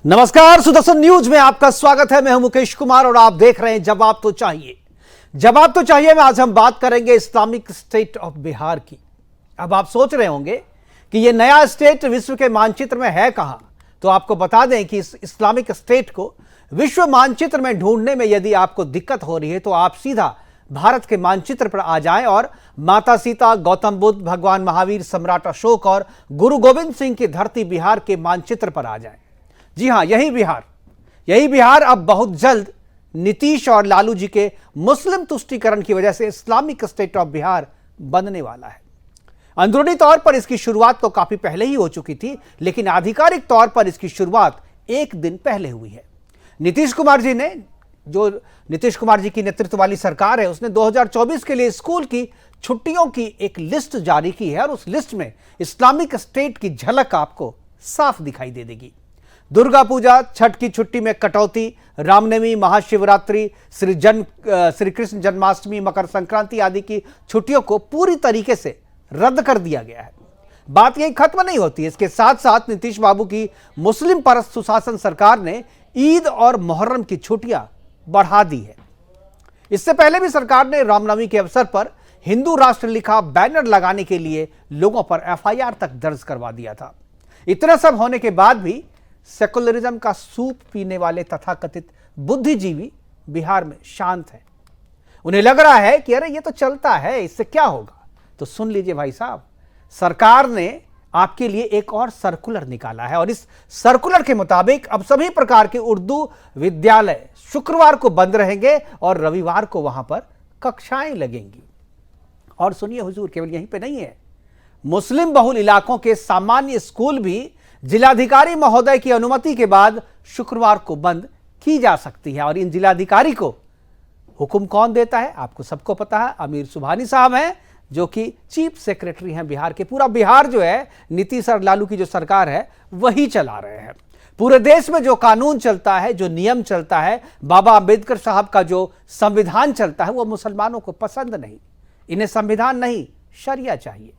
नमस्कार, सुदर्शन न्यूज में आपका स्वागत है। मैं हूं मुकेश कुमार और आप देख रहे हैं जवाब तो चाहिए। जवाब तो चाहिए में आज हम बात करेंगे इस्लामिक स्टेट ऑफ बिहार की। अब आप सोच रहे होंगे कि यह नया स्टेट विश्व के मानचित्र में है कहां, तो आपको बता दें कि इस इस्लामिक स्टेट को विश्व मानचित्र में ढूंढने में यदि आपको दिक्कत हो रही है तो आप सीधा भारत के मानचित्र पर आ जाएं और माता सीता, गौतम बुद्ध, भगवान महावीर, सम्राट अशोक और गुरु गोविंद सिंह की धरती बिहार के मानचित्र पर आ जाएं। जी हां, यही बिहार अब बहुत जल्द नीतीश और लालू जी के मुस्लिम तुष्टीकरण की वजह से इस्लामिक स्टेट ऑफ बिहार बनने वाला है। अंदरूनी तौर पर इसकी शुरुआत तो काफी पहले ही हो चुकी थी, लेकिन आधिकारिक तौर पर इसकी शुरुआत एक दिन पहले हुई है। नीतीश कुमार जी की नेतृत्व वाली सरकार है, उसने 2024 के लिए स्कूल की छुट्टियों की एक लिस्ट जारी की है और उस लिस्ट में इस्लामिक स्टेट की झलक आपको साफ दिखाई दे देगी। दुर्गा पूजा, छठ की छुट्टी में कटौती, रामनवमी, महाशिवरात्रि, श्री कृष्ण जन्माष्टमी, मकर संक्रांति आदि की छुट्टियों को पूरी तरीके से रद्द कर दिया गया है। बात यही खत्म नहीं होती, इसके साथ साथ नीतीश बाबू की मुस्लिम परस्त सुशासन सरकार ने ईद और मुहर्रम की छुट्टियां बढ़ा दी है। इससे पहले भी सरकार ने रामनवमी के अवसर पर हिंदू राष्ट्र लिखा बैनर लगाने के लिए लोगों पर एफआईआर तक दर्ज करवा दिया था। इतना सब होने के बाद भी सेकुलरिज्म का सूप पीने वाले तथाकथित बुद्धिजीवी बिहार में शांत हैं। उन्हें लग रहा है कि अरे ये तो चलता है, इससे क्या होगा। तो सुन लीजिए भाई साहब, सरकार ने आपके लिए एक और सर्कुलर निकाला है और इस सर्कुलर के मुताबिक अब सभी प्रकार के उर्दू विद्यालय शुक्रवार को बंद रहेंगे और रविवार को वहां पर कक्षाएं लगेंगी। और सुनिए हुजूर, केवल यहीं पे नहीं है, मुस्लिम बहुल इलाकों के सामान्य स्कूल भी जिलाधिकारी महोदय की अनुमति के बाद शुक्रवार को बंद की जा सकती है। और इन जिलाधिकारी को हुक्म कौन देता है? आपको सबको पता है, अमीर सुबहानी साहब हैं, जो कि चीफ सेक्रेटरी हैं बिहार के। पूरा बिहार जो है नीतीश और लालू की जो सरकार है वही चला रहे हैं। पूरे देश में जो कानून चलता है, जो नियम चलता है, बाबा अंबेडकर साहब का जो संविधान चलता है, वो मुसलमानों को पसंद नहीं। इन्हें संविधान नहीं, शरिया चाहिए।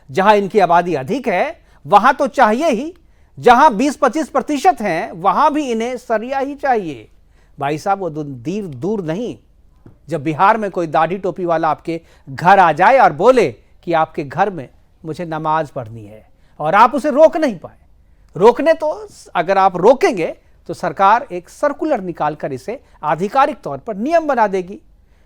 जहां इनकी आबादी अधिक है वहां तो चाहिए ही, जहां 20-25% हैं वहां भी इन्हें शरिया ही चाहिए। भाई साहब, वो दूर नहीं जब बिहार में कोई दाढ़ी टोपी वाला आपके घर आ जाए और बोले कि आपके घर में मुझे नमाज पढ़नी है और आप उसे रोक नहीं पाए। रोकने तो अगर आप रोकेंगे तो सरकार एक सर्कुलर निकालकर इसे आधिकारिक तौर पर नियम बना देगी।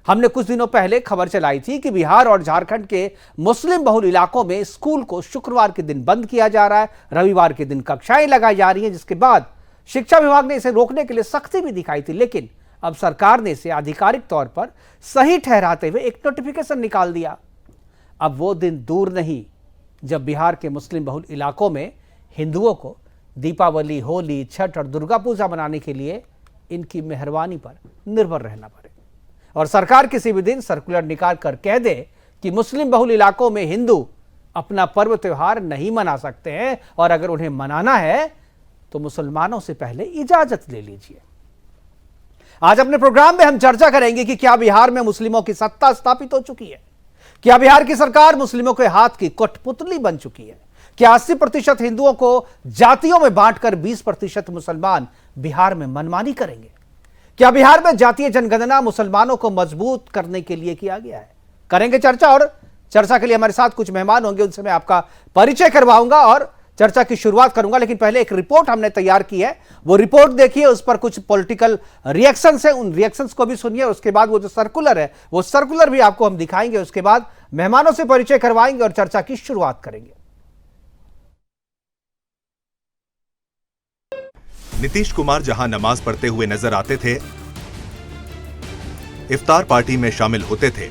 हमने कुछ दिनों पहले खबर चलाई थी कि बिहार और झारखंड के मुस्लिम बहुल इलाकों में स्कूल को शुक्रवार के दिन बंद किया जा रहा है, रविवार के दिन कक्षाएं लगाई जा रही हैं, जिसके बाद शिक्षा विभाग ने इसे रोकने के लिए सख्ती भी दिखाई थी। लेकिन अब सरकार ने इसे आधिकारिक तौर पर सही ठहराते हुए एक नोटिफिकेशन निकाल दिया। अब वो दिन दूर नहीं जब बिहार के मुस्लिम बहुल इलाकों में हिंदुओं को दीपावली, होली, छठ और दुर्गा पूजा मनाने के लिए इनकी मेहरबानी पर निर्भर रहना पड़े और सरकार किसी भी दिन सर्कुलर निकाल कर कह दे कि मुस्लिम बहुल इलाकों में हिंदू अपना पर्व त्योहार नहीं मना सकते हैं और अगर उन्हें मनाना है तो मुसलमानों से पहले इजाजत ले लीजिए। आज अपने प्रोग्राम में हम चर्चा करेंगे कि क्या बिहार में मुस्लिमों की सत्ता स्थापित हो चुकी है? क्या बिहार की सरकार मुस्लिमों के हाथ की कठपुतली बन चुकी है? क्या 80% हिंदुओं को जातियों में बांटकर 20% मुसलमान बिहार में मनमानी करेंगे? क्या बिहार में जातीय जनगणना मुसलमानों को मजबूत करने के लिए किया गया है? करेंगे चर्चा और चर्चा के लिए हमारे साथ कुछ मेहमान होंगे, उनसे मैं आपका परिचय करवाऊंगा और चर्चा की शुरुआत करूंगा। लेकिन पहले एक रिपोर्ट हमने तैयार की है, वो रिपोर्ट देखिए, उस पर कुछ पॉलिटिकल रिएक्शंस है, उन रिएक्शंस को भी सुनिए। उसके बाद वो जो सर्कुलर है वो सर्कुलर भी आपको हम दिखाएंगे। उसके बाद मेहमानों से परिचय करवाएंगे और चर्चा की शुरुआत करेंगे। नीतीश कुमार जहां नमाज पढ़ते हुए नजर आते थे, इफ्तार पार्टी में शामिल होते थे,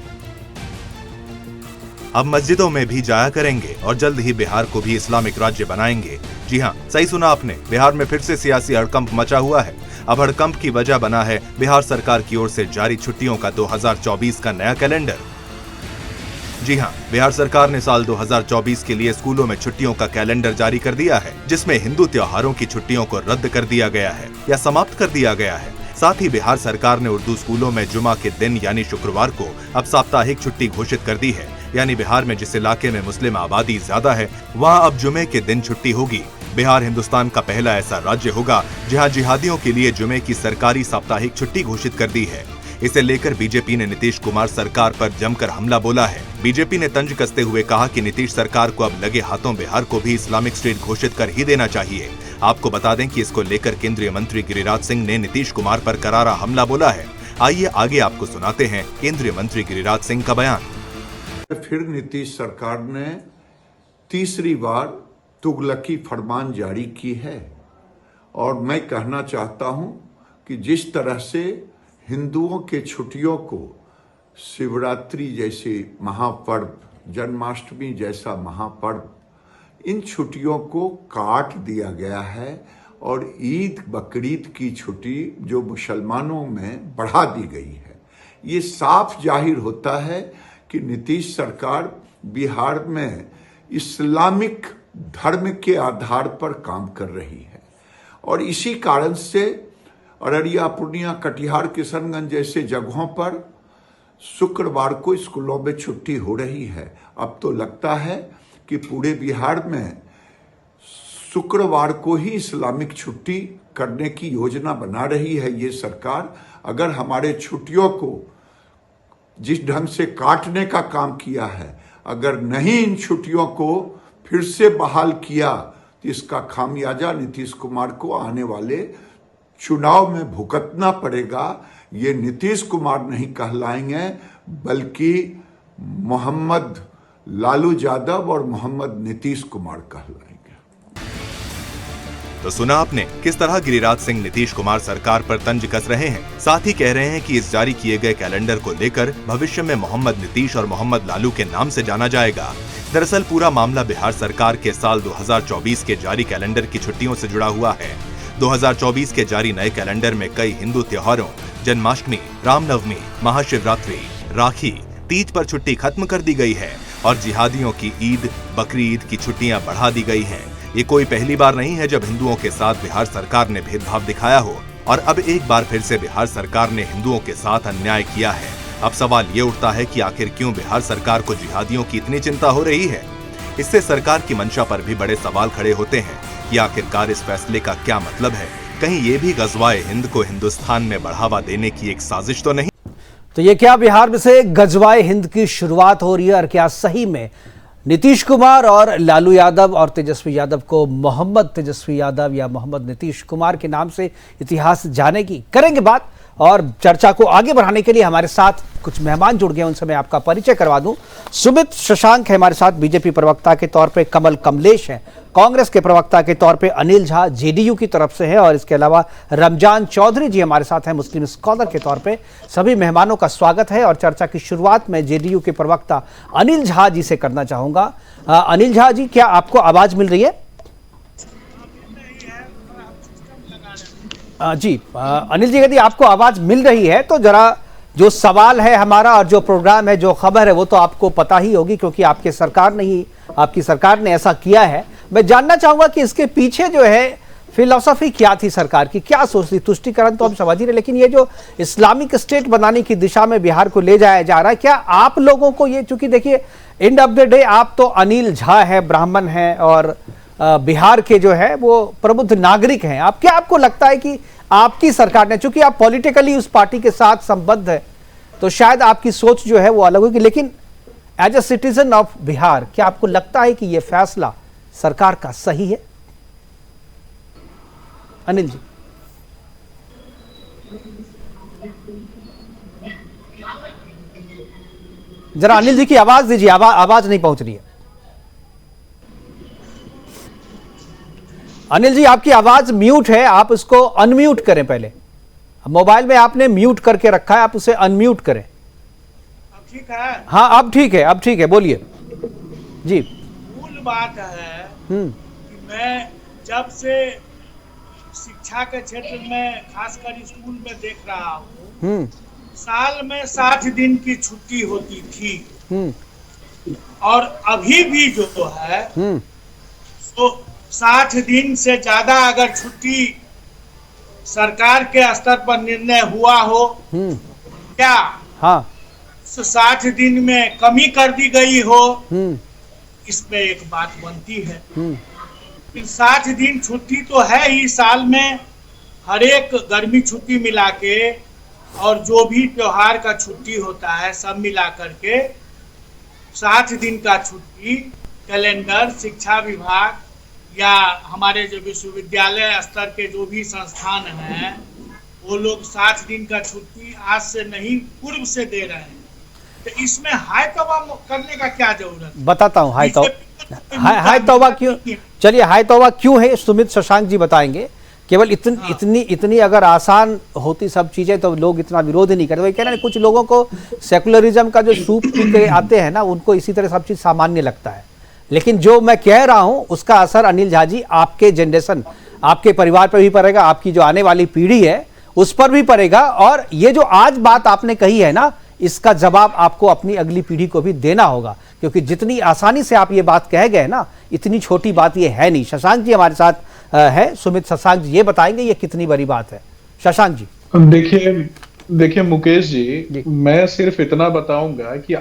अब मस्जिदों में भी जाया करेंगे और जल्द ही बिहार को भी इस्लामिक राज्य बनाएंगे। जी हां, सही सुना आपने, बिहार में फिर से सियासी हड़कंप मचा हुआ है। अब हड़कंप की वजह बना है बिहार सरकार की ओर से जारी छुट्टियों का 2024 का नया कैलेंडर। जी हां, बिहार सरकार ने साल 2024 के लिए स्कूलों में छुट्टियों का कैलेंडर जारी कर दिया है, जिसमें हिंदू त्योहारों की छुट्टियों को रद्द कर दिया गया है या समाप्त कर दिया गया है। साथ ही बिहार सरकार ने उर्दू स्कूलों में जुमा के दिन यानी शुक्रवार को अब साप्ताहिक छुट्टी घोषित कर दी है। यानी बिहार में जिस इलाके में मुस्लिम आबादी ज्यादा है वहां अब जुमे के दिन छुट्टी होगी। बिहार हिंदुस्तान का पहला ऐसा राज्य होगा जहां जिहादियों के लिए जुमे की सरकारी साप्ताहिक छुट्टी घोषित कर दी है। इसे लेकर बीजेपी ने नीतीश कुमार सरकार पर जमकर हमला बोला है। बीजेपी ने तंज कसते हुए कहा कि नीतीश सरकार को अब लगे हाथों बिहार को भी इस्लामिक स्टेट घोषित कर ही देना चाहिए। आपको बता दें कि इसको लेकर केंद्रीय मंत्री गिरिराज सिंह ने नीतीश कुमार पर करारा हमला बोला है। आइए आगे आपको सुनाते हैं केंद्रीय मंत्री गिरिराज सिंह का बयान। फिर नीतीश सरकार ने तीसरी बार तुगलकी फरमान जारी की है और मैं कहना चाहता हूं कि जिस तरह से हिंदुओं के छुट्टियों को शिवरात्रि जैसे महापर्व, जन्माष्टमी जैसा महापर्व, इन छुट्टियों को काट दिया गया है और ईद बकरीद की छुट्टी जो मुसलमानों में बढ़ा दी गई है। ये साफ जाहिर होता है कि नीतीश सरकार बिहार में इस्लामिक धर्म के आधार पर काम कर रही है और इसी कारण से अररिया, पूर्णिया, कटिहार, किशनगंज जैसे जगहों पर शुक्रवार को स्कूलों में छुट्टी हो रही है। अब तो लगता है कि पूरे बिहार में शुक्रवार को ही इस्लामिक छुट्टी करने की योजना बना रही है ये सरकार। अगर हमारे छुट्टियों को जिस ढंग से काटने का काम किया है, अगर नहीं इन छुट्टियों को फिर से बहाल किया तो इसका खामियाजा नीतीश कुमार को आने वाले चुनाव में भुगतना पड़ेगा। ये नीतीश कुमार नहीं कहलाएंगे बल्कि मोहम्मद लालू यादव और मोहम्मद नीतीश कुमार कहलाएंगे। तो सुना आपने किस तरह गिरिराज सिंह नीतीश कुमार सरकार पर तंज कस रहे हैं। साथ ही कह रहे हैं कि इस जारी किए गए कैलेंडर को लेकर भविष्य में मोहम्मद नीतीश और मोहम्मद लालू के नाम से जाना जाएगा। दरअसल पूरा मामला बिहार सरकार के साल 2024 के जारी कैलेंडर की छुट्टियों से जुड़ा हुआ है। 2024 के जारी नए कैलेंडर में कई हिंदू त्योहारों जन्माष्टमी, रामनवमी, महाशिवरात्रि, राखी, तीज पर छुट्टी खत्म कर दी गई है और जिहादियों की ईद, बकरीद की छुट्टियां बढ़ा दी गई हैं। ये कोई पहली बार नहीं है जब हिंदुओं के साथ बिहार सरकार ने भेदभाव दिखाया हो और अब एक बार फिर से बिहार सरकार ने हिंदुओं के साथ अन्याय किया है। अब सवाल ये उठता है कि आखिर क्यों बिहार सरकार को जिहादियों की इतनी चिंता हो रही है। इससे सरकार की मंशा पर भी बड़े सवाल खड़े होते हैं कि आखिरकार इस फैसले का क्या मतलब है। कहीं ये भी गजवाए हिंद को हिंदुस्तान में बढ़ावा देने की एक साजिश तो नहीं? तो ये क्या बिहार में से गजवाए हिंद की शुरुआत हो रही है और क्या सही में नीतीश कुमार और लालू यादव और तेजस्वी यादव को मोहम्मद तेजस्वी यादव या मोहम्मद नीतीश कुमार के नाम से इतिहास जानेगी? करेंगे बात। और चर्चा को आगे बढ़ाने के लिए हमारे साथ कुछ मेहमान जुड़ गए, उनसे मैं आपका परिचय करवा दूं। सुमित शशांक है हमारे साथ, बीजेपी प्रवक्ता के तौर पे कमल कमलेश है, कांग्रेस के प्रवक्ता के तौर पे अनिल झा जेडीयू की तरफ से है और इसके अलावा रमजान चौधरी जी हमारे साथ हैं मुस्लिम स्कॉलर के तौर पे। सभी मेहमानों का स्वागत है और चर्चा की शुरुआत में जेडीयू के प्रवक्ता अनिल झा जी से करना चाहूंगा। अनिल झा जी, क्या आपको आवाज मिल रही है? जी अनिल जी, यदि आपको आवाज मिल रही है तो जरा जो सवाल है हमारा और जो प्रोग्राम है, जो खबर है, वो तो आपको पता ही होगी क्योंकि आपकी सरकार ने ऐसा किया है। मैं जानना चाहूंगा कि इसके पीछे जो है फिलॉसफी क्या थी सरकार की, क्या सोच थी? तुष्टीकरण तो हम समझ ही रहे, लेकिन ये जो इस्लामिक स्टेट बनाने की दिशा में बिहार को ले जाया जा रहा है, क्या आप लोगों को ये, चूंकि देखिए एंड ऑफ द डे आप तो अनिल झा है, ब्राह्मण है और बिहार के जो है वो प्रबुद्ध नागरिक हैं, क्या आपको लगता है कि आपकी सरकार ने, चूंकि आप पॉलिटिकली उस पार्टी के साथ संबद्ध है तो शायद आपकी सोच जो है वो अलग होगी, लेकिन as a citizen of Bihar क्या आपको लगता है कि यह फैसला सरकार का सही है? अनिल जी। जरा अनिल जी की आवाज दीजिए, आवाज नहीं पहुंच रही है। अनिल जी, आपकी आवाज म्यूट है, आप उसको अनम्यूट करें पहले। मोबाइल में आपने म्यूट करके रखा है, आप उसे अनम्यूट करें। अब ठीक है? हाँ अब ठीक है, बोलिए जी। मूल बात है कि मैं जब से शिक्षा के क्षेत्र में खासकर स्कूल में देख रहा हूँ, साल में 60 दिन की छुट्टी होती थी और अभी भी जो है तो 60 दिन से ज्यादा अगर छुट्टी सरकार के स्तर पर निर्णय हुआ हो क्या, हाँ, 60 दिन में कमी कर दी गई हो, इसमें एक बात बनती है। 60 दिन छुट्टी तो है ही साल में, हर एक गर्मी छुट्टी मिला के और जो भी त्योहार का छुट्टी होता है सब मिला करके 60 दिन का छुट्टी कैलेंडर शिक्षा विभाग या हमारे जो विश्वविद्यालय स्तर के जो भी संस्थान हैं वो लोग 60 दिन का छुट्टी आज से नहीं पूर्व से दे रहे हैं। तो इसमें हाय तौबा करने का क्या जरूरत है? बताता हूँ हाय तौबा क्यों, चलिए हाय तौबा क्यों है सुमित शशांक जी बताएंगे। केवल इतनी अगर आसान होती सब चीजें तो लोग इतना विरोध ही नहीं करते। वही कह रहे हैं कुछ लोगों को सेकुलरिज्म का जो सूप पी के आते हैं ना उनको इसी तरह सब चीज सामान्य लगता है, लेकिन जो मैं कह रहा हूं उसका असर अनिल झा जी आपके जनरेशन, आपके परिवार पर भी पड़ेगा, आपकी जो आने वाली पीढ़ी है उस पर भी पड़ेगा। और ये जो आज बात आपने कही है ना इसका जवाब आपको अपनी अगली पीढ़ी को भी देना होगा, क्योंकि जितनी आसानी से आप ये बात कह गए ना इतनी छोटी बात ये है नहीं। शशांक जी हमारे साथ है, सुमित शशांक जी ये बताएंगे ये कितनी बड़ी बात है। शशांक जी देखिए मुकेश जी, मैं सिर्फ इतना बताऊंगा कि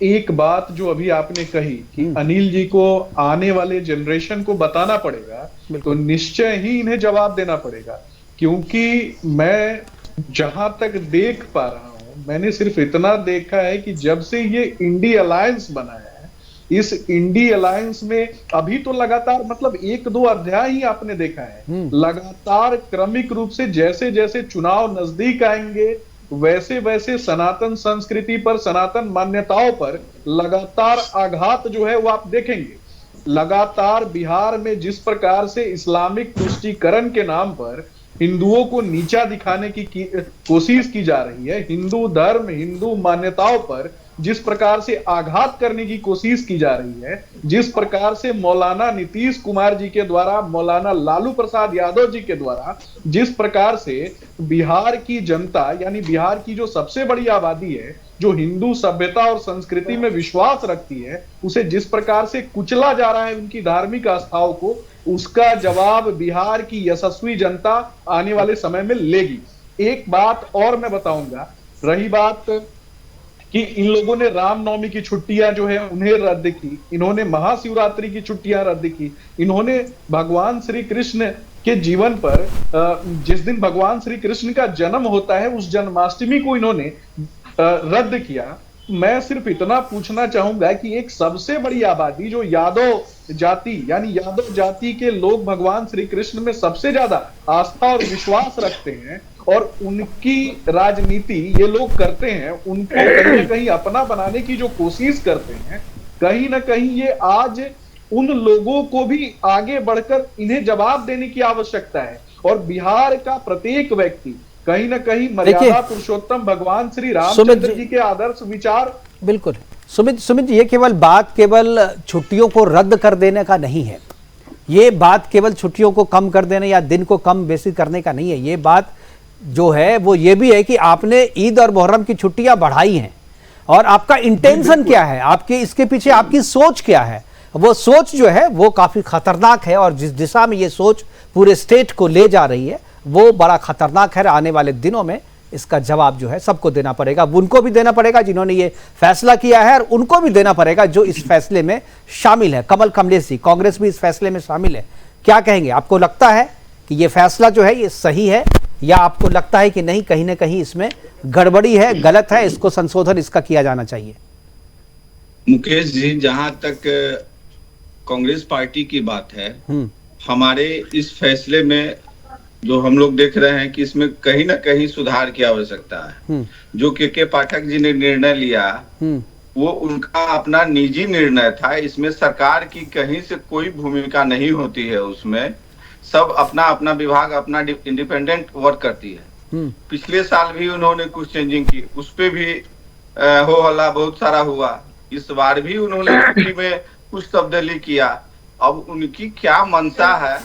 एक बात जो अभी आपने कही कि अनिल जी को आने वाले जनरेशन को बताना पड़ेगा, तो निश्चय ही इन्हें जवाब देना पड़ेगा। क्योंकि मैं जहां तक देख पा रहा हूं, मैंने सिर्फ इतना देखा है कि जब से ये इंडी अलायंस बना है, इस इंडी अलायंस में अभी तो लगातार मतलब 1-2 अध्याय ही आपने देखा है, लगातार क्रमिक रूप से जैसे जैसे चुनाव नजदीक आएंगे वैसे वैसे सनातन संस्कृति पर, सनातन मान्यताओं पर लगातार आघात जो है वो आप देखेंगे। लगातार बिहार में जिस प्रकार से इस्लामिक तुष्टीकरण के नाम पर हिंदुओं को नीचा दिखाने की कोशिश की जा रही है, हिंदू धर्म, हिंदू मान्यताओं पर जिस प्रकार से आघात करने की कोशिश की जा रही है, जिस प्रकार से मौलाना नीतीश कुमार जी के द्वारा, मौलाना लालू प्रसाद यादव जी के द्वारा जिस प्रकार से बिहार की जनता यानी बिहार की जो सबसे बड़ी आबादी है, जो हिंदू सभ्यता और संस्कृति में विश्वास रखती है, उसे जिस प्रकार से कुचला जा रहा है उनकी धार्मिक आस्थाओं को, उसका जवाब बिहार की यशस्वी जनता आने वाले समय में लेगी। एक बात और मैं बताऊंगा, रही बात कि इन लोगों ने रामनवमी की छुट्टियां जो है उन्हें रद्द की, इन्होंने महाशिवरात्रि की छुट्टियां रद्द की, इन्होंने भगवान श्री कृष्ण के जीवन पर जिस दिन भगवान श्री कृष्ण का जन्म होता है उस जन्माष्टमी को इन्होंने रद्द किया। मैं सिर्फ इतना पूछना चाहूंगा कि एक सबसे बड़ी आबादी जो यादव जाति यानी यादव जाति के लोग भगवान श्री कृष्ण में सबसे ज्यादा आस्था और विश्वास रखते हैं और उनकी राजनीति ये लोग करते हैं, उनको कहीं ना कहीं अपना बनाने की जो कोशिश करते हैं, कहीं ना कहीं ये आज उन लोगों को भी आगे बढ़कर इन्हें जवाब देने की आवश्यकता है। और बिहार का प्रत्येक व्यक्ति कहीं ना कहीं मर्यादा पुरुषोत्तम भगवान श्री रामचंद्र जी के आदर्श विचार। बिल्कुल सुमित जी, ये केवल छुट्टियों को रद्द कर देने का नहीं है, ये बात केवल छुट्टियों को कम कर देने या दिन को कम बेसी करने का नहीं है। ये बात जो है वो ये भी है कि आपने ईद और मुहर्रम की छुट्टियां बढ़ाई हैं और आपका इंटेंशन क्या है, आपके इसके पीछे आपकी सोच क्या है। वो सोच जो है वो काफी खतरनाक है और जिस दिशा में ये सोच पूरे स्टेट को ले जा रही है वो बड़ा खतरनाक है। आने वाले दिनों में इसका जवाब जो है सबको देना पड़ेगा, उनको भी देना पड़ेगा जिन्होंने ये फैसला किया है और उनको भी देना पड़ेगा जो इस फैसले में शामिल है। कमल कमलेश जी, कांग्रेस भी इस फैसले में शामिल है, क्या कहेंगे? आपको लगता है कि ये फैसला जो है ये सही है या आपको लगता है कि नहीं कहीं ना कहीं इसमें गड़बड़ी है, गलत है, इसको संशोधन इसका किया जाना चाहिए? मुकेश जी, जहां तक कांग्रेस पार्टी की बात है, हमारे इस फैसले में जो हम लोग देख रहे हैं कि इसमें कहीं ना कहीं सुधार की आवश्यकता है। जो के पाठक जी ने निर्णय लिया वो उनका अपना निजी निर्णय था, इसमें सरकार की कहीं से कोई भूमिका नहीं होती है, उसमें सब अपना अपना विभाग अपना इंडिपेंडेंट वर्क करती है। पिछले साल भी उन्होंने कुछ चेंजिंग की, उस पे भी हो हल्ला बहुत सारा हुआ। इस बार भी उन्होंने छुट्टी में कुछ तब्दीली किया। अब उनकी क्या मंशा है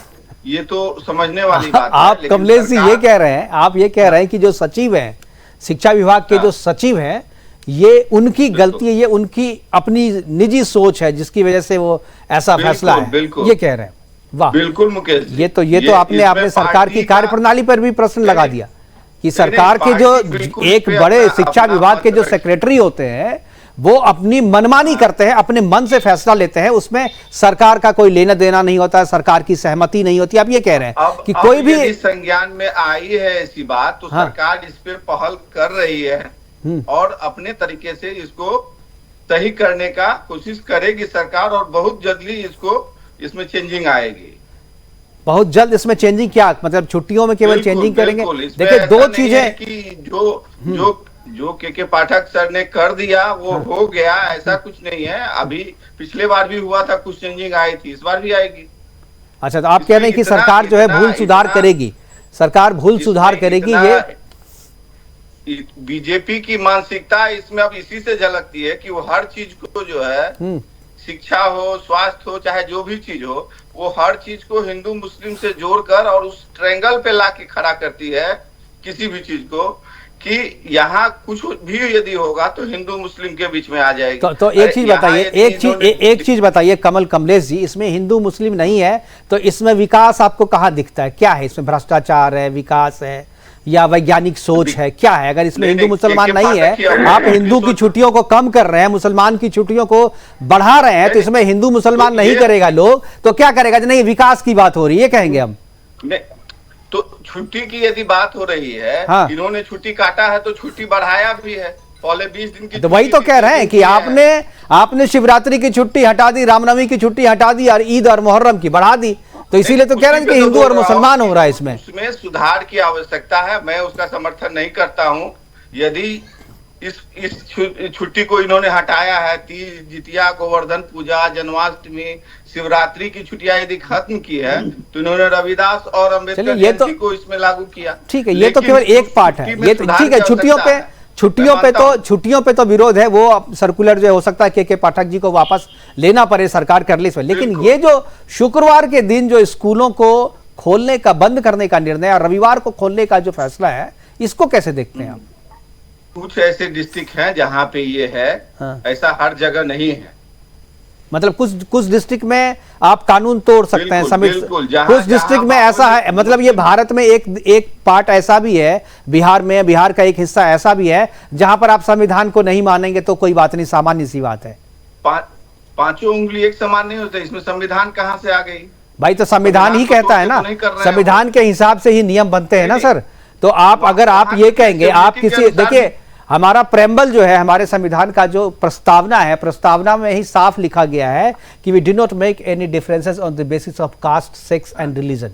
ये तो समझने वाली बात है। आप कमलेश जी ये कह रहे हैं, आप ये कह रहे हैं कि जो सचिव हैं, शिक्षा विभाग के जो सचिव हैं, ये उनकी गलती है, ये उनकी अपनी निजी सोच है जिसकी वजह से वो ऐसा फैसला है, ये कह रहे हैं। वाह, बिल्कुल मुकेश, ये तो आपने सरकार की कार्यप्रणाली पर भी प्रश्न लगा दिया कि सरकार के जो एक बड़े शिक्षा विभाग के जो सेक्रेटरी होते हैं वो अपनी मनमानी करते हैं, अपने मन से फैसला लेते हैं, उसमें सरकार का कोई लेना देना नहीं होता है, सरकार की सहमति नहीं होती। आप ये कह रहे हैं कि कोई भी यदि संज्ञान में आई है ऐसी बात, तो हाँ। सरकार इस पे पहल कर रही है और अपने तरीके से इसको सही करने का कोशिश करेगी सरकार, और बहुत जल्दी इसमें चेंजिंग आएगी। बहुत जल्द इसमें चेंजिंग? क्या मतलब छुट्टियों में केवल चेंजिंग करेंगे? देखिए, दो चीजें कि जो के पाठक सर ने कर दिया वो हो गया, ऐसा कुछ नहीं है। अभी पिछले बार भी हुआ था, कुछ चेंजिंग आई थी, इस बार भी आएगी। अच्छा, तो आप कह रहे हैं कि सरकार जो है भूल सुधार करेगी, सरकार भूल सुधार करेगी। ये बीजेपी की मानसिकता इसमें अब इसी से झलकती है कि वो हर चीज को जो है, शिक्षा हो, स्वास्थ्य हो, चाहे जो भी चीज हो, वो हर चीज को हिंदू मुस्लिम से जोड़कर और उस ट्रायंगल पे लाके खड़ा करती है किसी भी चीज को, कि यहाँ कुछ भी यदि होगा तो हिंदू मुस्लिम के बीच में आ जाएगी। तो एक चीज बताइए, एक चीज बताइए कमलेश जी, इसमें हिंदू मुस्लिम नहीं है तो इसमें विकास आपको कहाँ दिखता है? क्या है इसमें? भ्रष्टाचार है, विकास है, या वैज्ञानिक सोच है, क्या है? अगर इसमें हिंदू मुसलमान नहीं है, आप हिंदू की छुट्टियों को कम कर रहे हैं, मुसलमान की छुट्टियों को बढ़ा रहे हैं, तो इसमें हिंदू मुसलमान नहीं करेगा लोग तो क्या करेगा? नहीं, विकास की बात हो रही है कहेंगे हम। तो छुट्टी की यदि बात हो रही है, हाँ। इन्होंने छुट्टी काटा है तो छुट्टी बढ़ाया भी है, पहले 20 दिन की। तो वही तो कह रहे हैं कि आपने शिवरात्रि की छुट्टी हटा दी, रामनवमी की छुट्टी हटा दी और ईद और मुहर्रम की बढ़ा दी, तो इसीलिए तो कह रहे हैं कि हिंदू और मुसलमान हो रहा है। इसमें सुधार की आवश्यकता है, मैं उसका समर्थन नहीं करता हूं। यदि इस छुट्टी को इन्होंने हटाया है, तीज, जितिया, गोवर्धन पूजा, जन्माष्टमी, शिवरात्रि की छुट्टियां यदि खत्म की है, तो इन्होंने रविदास और अम्बेडकर जयंती को इसमें लागू किया। ठीक है, ये तो केवल एक पार्ट है, ये ठीक है। छुट्टियों पे तो विरोध है, वो सर्कुलर जो हो सकता है के पाठक जी को वापस लेना पड़े, सरकार कर ले इसमें। लेकिन ये जो शुक्रवार के दिन जो स्कूलों को खोलने का, बंद करने का निर्णय और रविवार को खोलने का जो फैसला है, इसको कैसे देखते हैं आप? कुछ ऐसे डिस्ट्रिक्ट हैं जहां पे ये है, हाँ। ऐसा हर जगह नहीं है। मतलब कुछ डिस्ट्रिक्ट में आप कानून तोड़ सकते हैं, कुछ डिस्ट्रिक्ट में ऐसा है। मतलब ये भारत में एक पार्ट ऐसा भी है, बिहार का एक हिस्सा ऐसा भी है जहां पर आप संविधान को नहीं मानेंगे तो कोई बात नहीं, सामान्य सी बात है। पांचों उंगली एक समान नहीं होते, इसमें संविधान कहां से आ गई भाई? तो संविधान ही कहता है ना, संविधान के हिसाब से ही नियम बनते हैं ना सर। तो आप अगर आप ये कहेंगे, आप किसी, देखिए हमारा प्रेम्बल जो है, हमारे संविधान का जो प्रस्तावना है, प्रस्तावना में ही साफ लिखा गया है कि we do not make any differences on the basis of caste, sex and religion.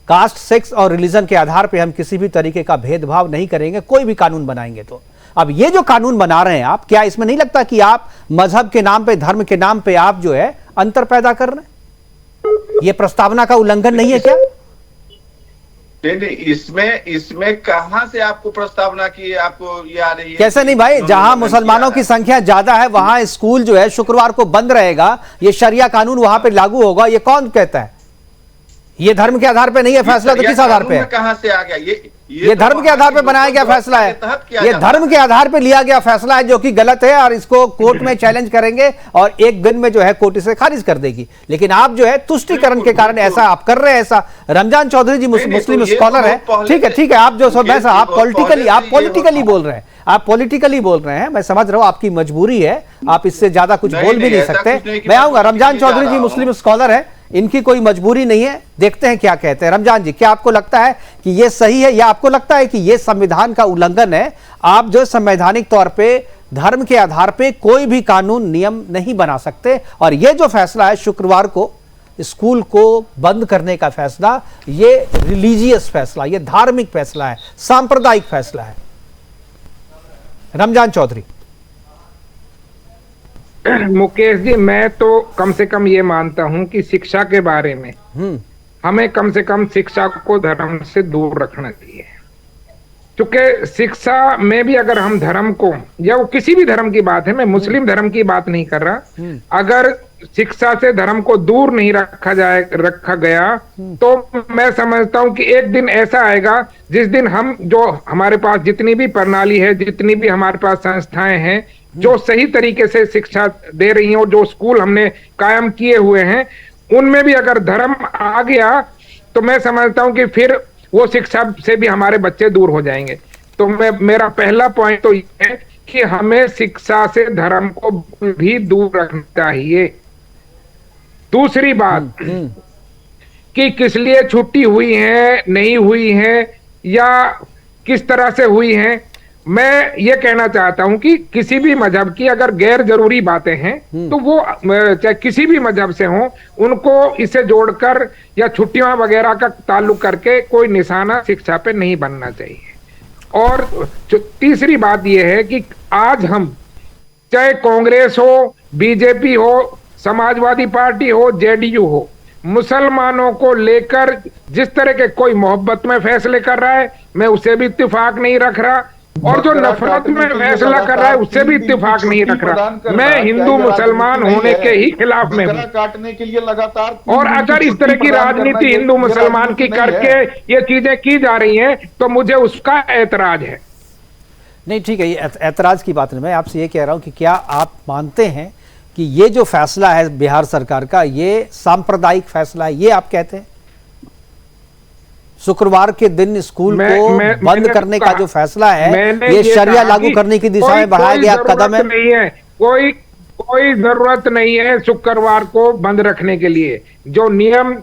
Caste, sex और रिलीजन के आधार पे हम किसी भी तरीके का भेदभाव नहीं करेंगे, कोई भी कानून बनाएंगे तो। अब ये जो कानून बना रहे हैं आप, क्या इसमें नहीं लगता कि आप मजहब के नाम पे, धर्म के नाम पे आप जो है अंतर पैदा कर रहे हैं? ये प्रस्तावना का उल्लंघन नहीं है क्या? इसमें कहां से आपको प्रस्तावना की आपको ये आ रही है? कैसे नहीं भाई, जहां मुसलमानों की संख्या ज्यादा है वहां स्कूल जो है शुक्रवार को बंद रहेगा, ये शरिया कानून वहां पे लागू होगा, ये कौन कहता है? ये धर्म के आधार पे नहीं है फैसला, तो किस आधार पे है? कहां से आ गया ये धर्म के आधार पे बनाया गया फैसला है, ये धर्म के आधार पे लिया गया फैसला है जो कि गलत है, और इसको कोर्ट में चैलेंज करेंगे और एक दिन में जो है कोर्ट इसे खारिज कर देगी। लेकिन आप जो है तुष्टिकरण के कारण ऐसा आप कर रहे हैं। ऐसा रमजान चौधरी जी मुस्लिम स्कॉलर है, ठीक है, आप जो आप पॉलिटिकली बोल रहे हैं, आप पॉलिटिकली बोल रहे हैं, मैं समझ रहा हूं, आपकी मजबूरी है, आप इससे ज्यादा कुछ बोल भी नहीं सकते। मैं आऊंगा, रमजान चौधरी जी मुस्लिम स्कॉलर है, इनकी कोई मजबूरी नहीं है, देखते हैं क्या कहते हैं। रमजान जी, क्या आपको लगता है कि ये सही है, या आपको लगता है कि ये संविधान का उल्लंघन है? आप जो संवैधानिक तौर पे धर्म के आधार पे कोई भी कानून, नियम नहीं बना सकते, और ये जो फैसला है शुक्रवार को स्कूल को बंद करने का फैसला, ये रिलीजियस फैसला, ये धार्मिक फैसला है, सांप्रदायिक फैसला है। रमजान चौधरी। मुकेश जी, मैं तो कम से कम ये मानता हूं कि शिक्षा के बारे में हमें कम से कम शिक्षा को धर्म से दूर रखना चाहिए। क्योंकि शिक्षा में भी अगर हम धर्म को, या वो किसी भी धर्म की बात है, मैं मुस्लिम धर्म की बात नहीं कर रहा, अगर शिक्षा से धर्म को दूर नहीं रखा गया तो मैं समझता हूं कि एक दिन ऐसा आएगा जिस दिन हम, जो हमारे पास जितनी भी प्रणाली है, जितनी भी हमारे पास संस्थाएं हैं जो सही तरीके से शिक्षा दे रही हैं और जो स्कूल हमने कायम किए हुए हैं, उनमें भी अगर धर्म आ गया तो मैं समझता हूं कि फिर वो शिक्षा से भी हमारे बच्चे दूर हो जाएंगे। तो मेरा पहला पॉइंट तो ये है कि हमें शिक्षा से धर्म को भी दूर रखना चाहिए। दूसरी बात कि किस लिए छुट्टी हुई है, नहीं हुई है, या किस तरह से हुई है, मैं ये कहना चाहता हूं कि किसी भी मजहब की अगर गैर जरूरी बातें हैं तो वो चाहे किसी भी मजहब से हो, उनको इससे जोड़कर या छुट्टियां वगैरह का ताल्लुक करके कोई निशाना शिक्षा पे नहीं बनना चाहिए। और तीसरी बात यह है कि आज हम चाहे कांग्रेस हो, बीजेपी हो, समाजवादी पार्टी हो, जेडीयू हो, मुसलमानों को लेकर जिस तरह के कोई मोहब्बत में फैसले कर रहा है, मैं उसे भी इत्तेफाक नहीं रख रहा, और जो नफरत में फैसला कर रहा है उससे भी इत्तेफाक नहीं रख रहा। मैं हिंदू मुसलमान होने के ही खिलाफ में हूँ। काटने के लिए लगातार और अगर इस तरह की राजनीति हिंदू मुसलमान की करके ये चीजें की जा रही हैं तो मुझे उसका ऐतराज है। नहीं ठीक है, ये ऐतराज की बात नहीं, मैं आपसे ये कह रहा हूं कि क्या आप मानते हैं कि ये जो फैसला है बिहार सरकार का, ये सांप्रदायिक फैसला है, ये आप कहते हैं? शुक्रवार के दिन स्कूल को बंद करने का जो फैसला है, ये शरिया लागू करने की दिशा में बढ़ाया गया कदम है। नहीं है, कोई जरूरत नहीं है शुक्रवार को बंद रखने के लिए। जो नियम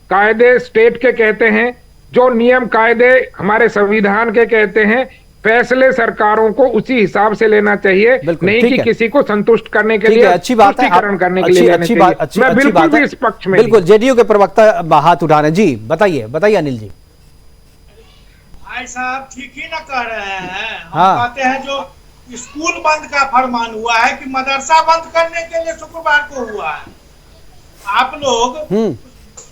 कायदे स्टेट के कहते हैं, जो नियम कायदे हमारे संविधान के कहते हैं, फैसले सरकारों को उसी हिसाब से लेना चाहिए, नहीं कि किसी को संतुष्ट करने के लिए, अच्छी बात है, करने के लिए अच्छी बात, मैं बिल्कुल भी इस पक्ष में, बिल्कुल। जेडीयू के प्रवक्ता हाथ उठा रहे हैं जी, बताइए अनिल जी। भाई साहब ठीक ही ना कह रहे हैं, हम कहते हैं जो स्कूल बंद का फरमान हुआ है कि मदरसा बंद करने के लिए शुक्रवार को हुआ है। आप लोग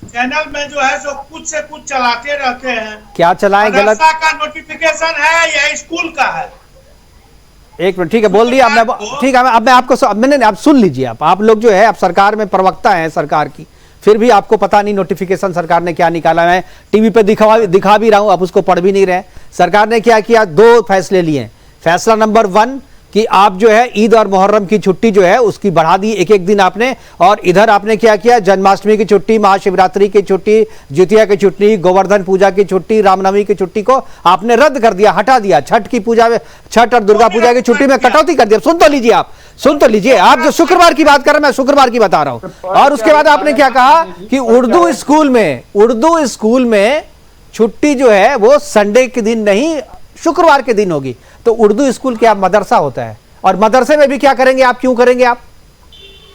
चैनल में जो है सो कुछ से कुछ चलाते रहते हैं, क्या चलाएं? गलत का नोटिफिकेशन है या स्कूल का है? एक मिनट, ठीक है, बोल दिया आपने, ठीक है। अब मैं आपको मैंने आप सुन लीजिए, आप लोग जो है, आप सरकार में प्रवक्ता हैं सरकार की, फिर भी आपको पता नहीं नोटिफिकेशन सरकार ने क्या निकाला। मैं टीवी पे दिखा भी रहा हूं, आप उसको पढ़ भी नहीं रहे। सरकार ने क्या किया, 2 फैसले लिए। फैसला नंबर 1 कि आप जो है ईद और मुहर्रम की छुट्टी जो है उसकी बढ़ा दी एक दिन आपने, और इधर आपने क्या किया, जन्माष्टमी की छुट्टी, महाशिवरात्रि की छुट्टी, द्वितीया की छुट्टी, गोवर्धन पूजा की छुट्टी, रामनवमी की छुट्टी को आपने रद्द कर दिया, हटा दिया। छठ की पूजा में, छठ और दुर्गा पूजा की छुट्टी में कटौती कर दिया। सुन तो लीजिए आप जो शुक्रवार की बात कर रहे हैं, मैं शुक्रवार की बता रहा हूं। और उसके बाद आपने क्या कहा कि उर्दू स्कूल में छुट्टी जो है वो संडे के दिन नहीं, शुक्रवार के दिन होगी। तो उर्दू स्कूल क्या मदरसा होता है? और मदरसे में भी क्या करेंगे आप, क्यों करेंगे आप?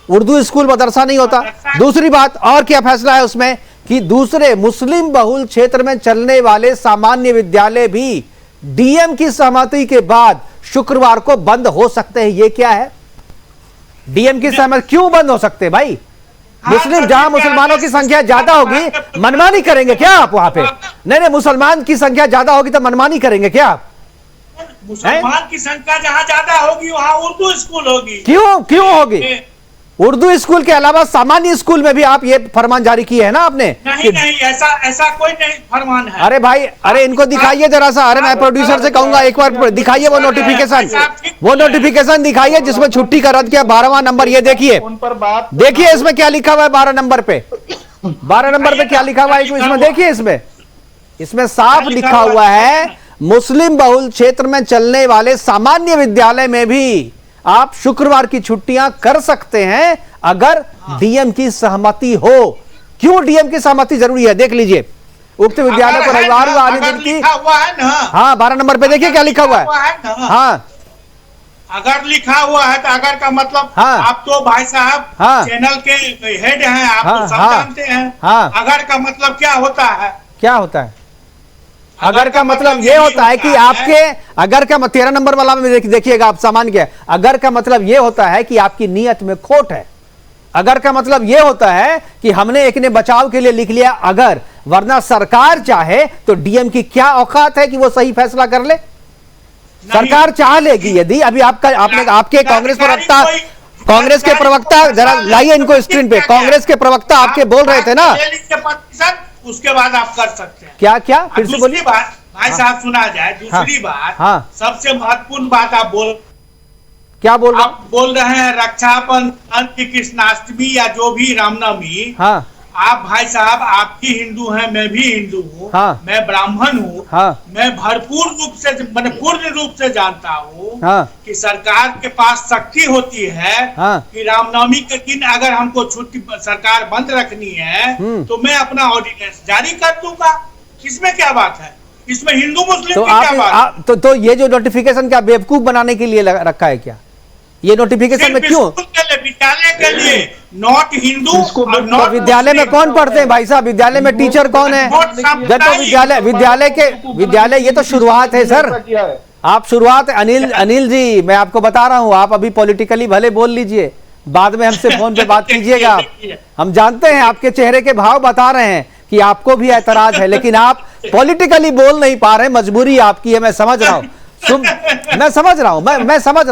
उर्दू स्कूल मदरसा नहीं होता। दूसरी बात, और क्या फैसला है उसमें कि दूसरे मुस्लिम बहुल क्षेत्र में चलने वाले सामान्य विद्यालय भी डीएम की सहमति के बाद शुक्रवार को बंद हो सकते हैं। ये क्या है? डीएम की सहमति क्यों बंद हो सकते हैं भाई? मुस्लिम, जहां मुसलमानों की संख्या ज्यादा होगी मनमानी करेंगे क्या आप वहां पे? नहीं, मुसलमान की संख्या ज्यादा होगी तो मनमानी करेंगे क्या आप? मुसलमान की संख्या जहां ज्यादा होगी वहां उर्दू स्कूल होगी। क्यों होगी? उर्दू स्कूल के अलावा सामान्य स्कूल में भी आप ये फरमान जारी किए है ना आपने? नहीं, ऐसा कोई नहीं फरमान है। अरे भाई, अरे इनको दिखाइए जरा सा। अरे मैं प्रोड्यूसर से कहूंगा एक बार दिखाइए वो नोटिफिकेशन दिखाइए जिसमें छुट्टी का रद्द किया। 12वां नंबर, ये देखिए इसमें क्या लिखा हुआ है। 12 नंबर पे क्या लिखा हुआ है इसमें देखिए। इसमें साफ लिखा हुआ है, मुस्लिम बहुल क्षेत्र में चलने वाले सामान्य विद्यालय में भी आप शुक्रवार की छुट्टियां कर सकते हैं अगर डीएम की सहमति हो। क्यों डीएम की सहमति जरूरी है? देख लीजिए, उक्त विद्यालय को रविवार को आने दिन की, हाँ 12 नंबर पे देखिए क्या लिखा हुआ है। हाँ, अगर लिखा हुआ है तो अगर का मतलब, आप तो भाई साहब चैनल के हेड हैं, आप तो सब जानते हैं। अगर का मतलब क्या होता है? अगर का मतलब यह होता है कि आपके, अगर का 13 नंबर वाला में देखिएगा आप, सामान्य क्या, अगर का मतलब यह होता है कि आपकी नीयत में खोट है। अगर का मतलब यह होता है कि हमने एक ने बचाव के लिए लिख लिया अगर, वरना सरकार चाहे तो डीएम की क्या औकात है कि वो सही फैसला कर ले? सरकार चाह लेगी यदि, अभी आपके कांग्रेस के प्रवक्ता, जरा लाइए इनको स्क्रीन पे, कांग्रेस के प्रवक्ता आपके बोल रहे थे ना, उसके बाद आप कर सकते हैं। क्या फिर से बोलिए भाई साहब, सुना जाए। दूसरी बात, सबसे महत्वपूर्ण बात आप बोल रहे हैं रक्षाबंधन की कृष्णाष्टमी या जो भी रामनवमी, आप भाई साहब, आप भी हिंदू हैं, मैं भी हिंदू हूँ, हाँ। मैं ब्राह्मण हूँ, हाँ। मैं भरपूर रूप से, मैंने पूर्ण रूप से जानता हूँ हाँ। कि सरकार के पास शक्ति होती है, हाँ। कि रामनवमी के दिन अगर हमको छुट्टी सरकार बंद रखनी है तो मैं अपना ऑर्डिनेंस जारी कर दूंगा। इसमें क्या बात है? इसमें हिंदू मुस्लिम तो की क्या बात? तो ये जो नोटिफिकेशन क्या बेवकूफ बनाने के लिए रखा है क्या? ये नोटिफिकेशन में क्यों? विद्यालय के लिए नॉट हिंदू और तो नॉट विद्यालय में कौन पढ़ते हैं भाई साहब? विद्यालय में टीचर कौन है? जब तो विद्यालय ये तो शुरुआत है सर। आप शुरुआत, अनिल जी मैं आपको बता रहा हूं, आप अभी पॉलिटिकली भले बोल लीजिए, बाद में हमसे फोन पे बात कीजिएगा आप। हम जानते हैं आपके चेहरे के भाव बता रहे हैं कि आपको भी ऐतराज है, लेकिन आप पॉलिटिकली बोल नहीं पा रहे, मजबूरी आपकी है, मैं समझ रहा हूं। मैं समझ रहा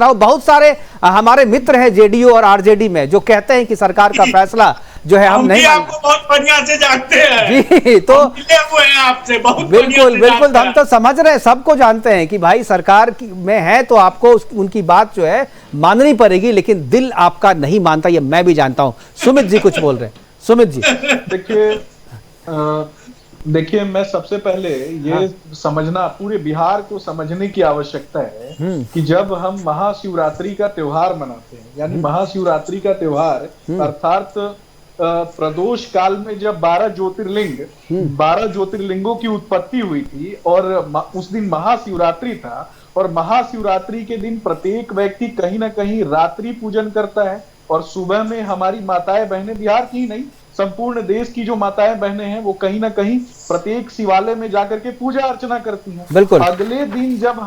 हूं बहुत सारे हमारे मित्र हैं जेडीयू और आरजेडी में जो कहते हैं कि सरकार का फैसला जो है हम नहीं आपको बहुत बढ़िया से जानते हैं जी, तो आपसे बहुत बिल्कुल हम तो समझ रहे हैं, सबको जानते हैं कि भाई सरकार में है तो आपको उनकी बात जो है माननी पड़ेगी, लेकिन दिल आपका नहीं मानता, ये मैं भी जानता हूं। सुमित जी कुछ बोल रहे हैं। सुमित जी देखिए मैं सबसे पहले ये समझना, पूरे बिहार को समझने की आवश्यकता है कि जब हम महाशिवरात्रि का त्योहार मनाते हैं, यानी महाशिवरात्रि का त्योहार अर्थात प्रदोष काल में जब 12 ज्योतिर्लिंगों की उत्पत्ति हुई थी और उस दिन महाशिवरात्रि था, और महाशिवरात्रि के दिन प्रत्येक व्यक्ति कहीं ना कहीं रात्रि पूजन करता है, और सुबह में हमारी माताएं बहनें, बिहार की ही नहीं संपूर्ण देश की जो माताएं बहनें हैं वो कहीं ना कहीं प्रत्येक शिवालय में जाकर के पूजा अर्चना करती हैं। बिल्कुल। अगले दिन जब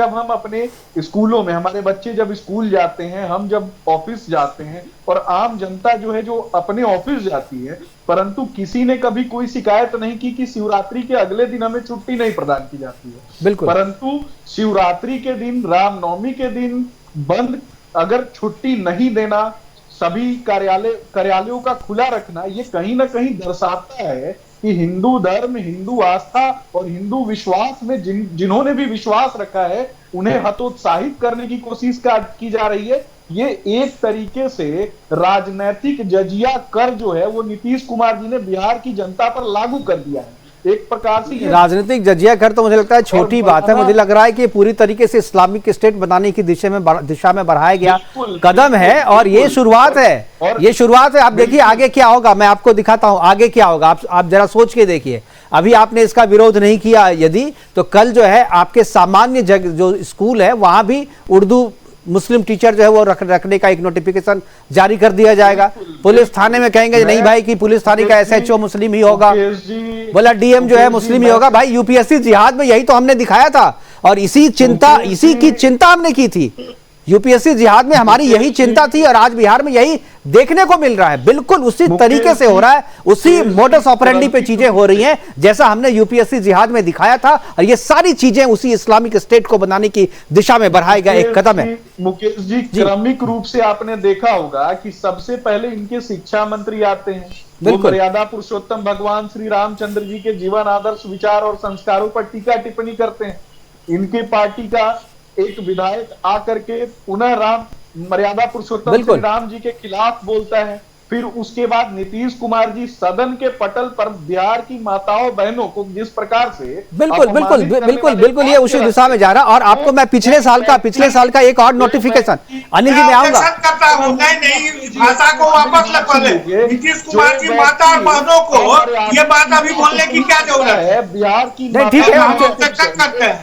हम अपने स्कूलों में, हमारे बच्चे जब स्कूल जाते हैं, हम जब ऑफिस जाते हैं, और आम जनता जो है जो अपने ऑफिस जाती है, परंतु किसी ने कभी कोई शिकायत नहीं की कि शिवरात्रि के अगले दिन हमें छुट्टी नहीं प्रदान की जाती है। बिल्कुल। परंतु शिवरात्रि के दिन, रामनवमी के दिन बंद, अगर छुट्टी नहीं देना, सभी कार्यालयों का खुला रखना, ये कहीं ना कहीं दर्शाता है कि हिंदू धर्म, हिंदू आस्था और हिंदू विश्वास में जिन्होंने भी विश्वास रखा है उन्हें हतोत्साहित करने की कोशिश की जा रही है। ये एक तरीके से राजनीतिक जजिया कर जो है वो नीतीश कुमार जी ने बिहार की जनता पर लागू कर दिया है। एक प्रकार से राजनीतिक जजिया कर तो मुझे लगता है छोटी बात है, मुझे लग रहा है कि पूरी तरीके से इस्लामिक स्टेट बनाने की दिशा में बढ़ाया गया कदम है, और ये शुरुआत है। आप देखिए आगे क्या होगा, मैं आपको दिखाता हूं आगे क्या होगा। आप जरा सोच के देखिए, अभी आपने इसका विरोध नहीं किया यदि, तो कल जो है आपके सामान्य जो स्कूल है वहां भी उर्दू मुस्लिम टीचर जो है वो रखने का एक नोटिफिकेशन जारी कर दिया जाएगा। पुलिस थाने में कहेंगे नहीं भाई कि पुलिस थाने का एसएचओ मुस्लिम ही होगा, बोला डीएम जो है मुस्लिम ही होगा। भाई यूपीएससी जिहाद में यही तो हमने दिखाया था, और इसी की चिंता हमने की थी। यूपीएससी जिहाद में हमारी यही चिंता थी, और आज बिहार में यही देखने को मिल रहा है। बिल्कुल उसी तरीके से हो रहा है, उसी मोडस ऑपरेंडी पे चीजें हो रही हैं जैसा हमने यूपीएससी जिहाद में दिखाया था, और ये सारी चीजें उसी इस्लामिक स्टेट को बनाने की दिशा में बढ़ाया गया एक कदम है। मुकेश जी, क्रमिक रूप से आपने देखा होगा कि सबसे पहले इनके शिक्षा मंत्री आते हैं, वो मर्यादा पुरुषोत्तम भगवान श्री रामचंद्र जी के जीवन, आदर्श, विचार और संस्कारों पर टीका टिप्पणी करते हैं। इनके पार्टी का एक विधायक आकर के पुनः मर्यादा पुरुषोत्तम श्री राम जी के खिलाफ बोलता है। फिर उसके बाद नीतीश कुमार जी सदन के पटल पर बिहार की माताओं बहनों को जिस प्रकार से बिल्कुल ये उसी दिशा में जा रहा। और आपको मैं पिछले साल का एक और नोटिफिकेशन, अनिल जी मैं आऊंगा, भाषा को वापस ले। नीतीश कुमार जी माता और बहनों को ये बात अभी बोलने की क्या जरूरत है? बिहार की ठीक है,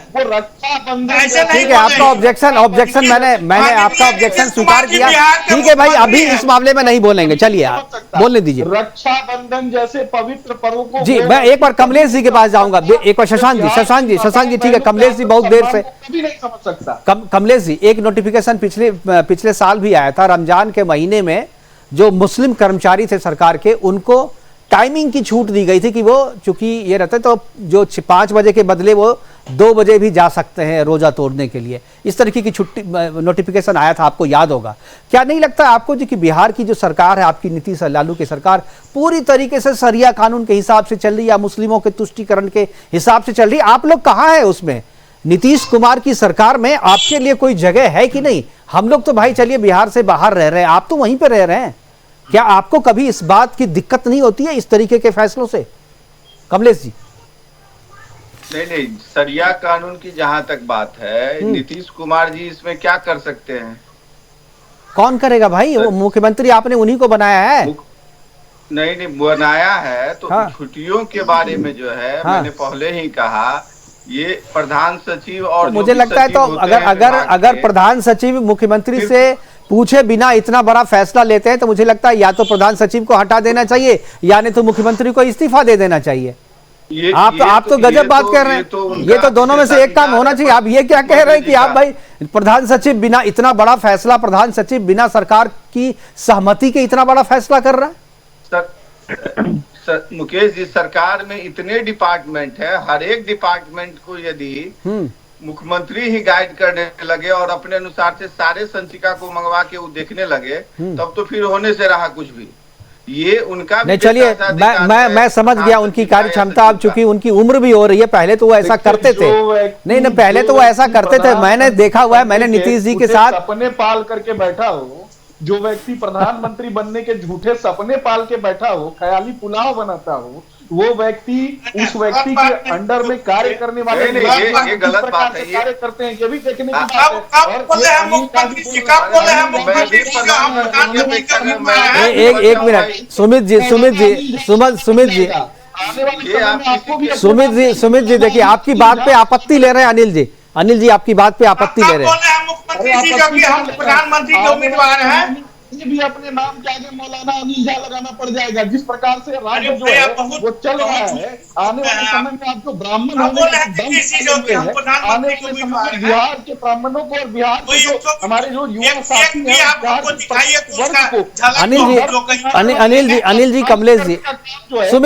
वो रक्षा बंधन, ठीक है आपका ऑब्जेक्शन मैंने आपका ऑब्जेक्शन स्वीकार किया। ठीक है भाई, अभी इस मामले में नहीं बोलेंगे, चलिए आप बोलने दीजिए। रक्षाबंधन जैसे पवित्र पर्व को जी मैं एक बार कमलेश जी के पास जाऊंगा, एक बार शशांक जी ठीक है। कमलेश जी बहुत देर से नहीं समझ सकता। कमलेश जी, एक नोटिफिकेशन पिछले साल भी आया था, रमजान के महीने में जो मुस्लिम कर्मचारी थे सरकार के, उनको टाइमिंग की छूट दी गई थी कि वो चूंकि ये रहते तो जो 5 बजे के बदले वो 2 बजे भी जा सकते हैं रोजा तोड़ने के लिए। इस तरीके की छुट्टी नोटिफिकेशन आया था, आपको याद होगा। क्या नहीं लगता आपको जी कि बिहार की जो सरकार है, आपकी नीतीश लालू की सरकार, पूरी तरीके से शरिया कानून के हिसाब से चल रही है या मुस्लिमों के तुष्टीकरण के हिसाब से चल रही है? आप लोग कहाँ है उसमें? नीतीश कुमार की सरकार में आपके लिए कोई जगह है कि नहीं? हम लोग तो भाई चलिए बिहार से बाहर रह रहे हैं, आप तो वहीं पे रह रहे हैं। क्या आपको कभी इस बात की दिक्कत नहीं होती है इस तरीके के फैसलों से, कमलेश जी? नहीं, सरिया कानून की जहां तक बात है, नीतीश कुमार जी इसमें क्या कर सकते हैं? कौन करेगा भाई, वो मुख्यमंत्री आपने उन्हीं को बनाया है। नहीं बनाया है तो हाँ। छुट्टियों के बारे में जो है, हाँ। मैंने पहले ही कहा, ये प्रधान सचिव और तो मुझे लगता है तो अगर प्रधान सचिव मुख्यमंत्री से पूछे बिना इतना बड़ा फैसला लेते हैं तो मुझे लगता है या तो प्रधान सचिव को हटा देना चाहिए या नहीं तो मुख्यमंत्री को इस्तीफा दे देना चाहिए। आप तो गजब बात कर रहे हैं। ये तो दोनों में से एक काम होना चाहिए। आप ये क्या कह रहे हैं कि आप भाई प्रधान सचिव बिना, इतना बड़ा फैसला प्रधान सचिव बिना सरकार की सहमति के इतना बड़ा फैसला कर रहा है? मुकेश जी, सरकार में इतने डिपार्टमेंट है, हर एक डिपार्टमेंट को यदि मुख्यमंत्री ही गाइड करने लगे और अपने अनुसार से सारे संचिका को मंगवा के वो देखने लगे, तब तो फिर होने से रहा कुछ भी। ये उनका नहीं, चलिए मैं समझ गया उनकी कार्य क्षमता। अब चूंकि उनकी उम्र भी हो रही है, पहले तो वो ऐसा करते थे। नहीं, पहले तो वो ऐसा करते थे, मैंने देखा हुआ है। मैंने नीतीश जी के साथ अपने पाल करके बैठा हो, जो व्यक्ति प्रधानमंत्री बनने के झूठे सपने पाल के बैठा हो, ख्याली पुलाव बनाता हो, वो व्यक्ति उस व्यक्ति के अंडर में कार्य करने वाले ये गलत बात है। कार्य करते हैं, ये भी देखने की बात है। एक मिनट, सुमित जी देखिए, आपकी बात पे आपत्ति ले रहे हैं अनिल जी आपकी बात पे आपत्ति ले रहे हैं। मुख्यमंत्री जी, जो कि हम प्रधानमंत्री के उम्मीदवार हैं, ये भी अपने नाम के आगे मौलाना अनिल झा लगाना पड़ जाएगा। जिस प्रकार से राज्य जो है वो चल रहा है, आने वाले समय में आपको ब्राह्मण होने आने वाले समय में बिहार के ब्राह्मणों को और बिहार के जो हमारे जो युवा साथी हैं, अनिल जी, कमलेश जी,